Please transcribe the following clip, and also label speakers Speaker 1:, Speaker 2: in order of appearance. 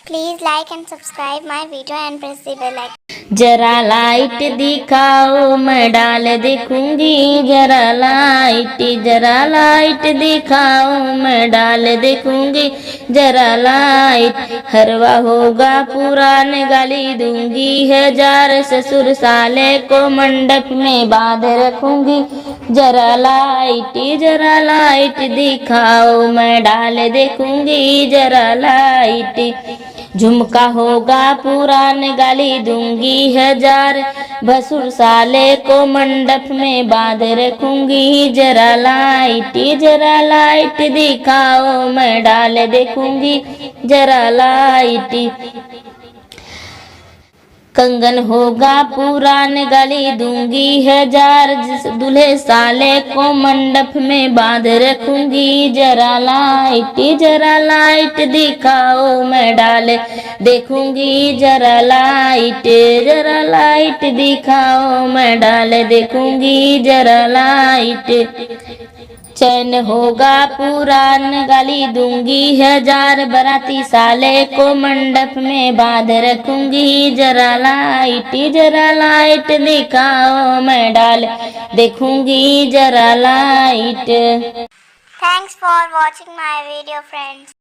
Speaker 1: Please like and subscribe my video and press the bell icon.
Speaker 2: जरा light दिखाओ मैं डाल देखूंगी, जरा लाइट दिखाओ मैं डाल देखूंगी, जरा लाइट। हरवा होगा पुरान गाली दूंगी, हजार ससुर साले को मंडप में बांध रखूंगी, जरा लाइट दिखाओ मैं डाल देखूंगी, जरा लाइट। झुमका होगा पुरान गाली दूंगी, हजार भसुर साले को मंडप में बांध रखूंगी, जरा लाइट दिखाओ मैं डाल देखूंगी, जरा लाइट। कंगन होगा पुरान गाली दूंगी, हजार दूल्हे साले को मंडप में बांध रखूंगी, जरा लाइट दिखाओ मैं डाल देखूंगी, जरा लाइट दिखाओ मैं डाल देखूंगी, जरा लाइट। चैन होगा पुरान गाली दूंगी, हजार बराती साले को मंडप में बांध रखूंगी, जरा लाइट दिखाओ मैं डाल देखूंगी, जरा light.
Speaker 1: Thanks for watching my video, friends.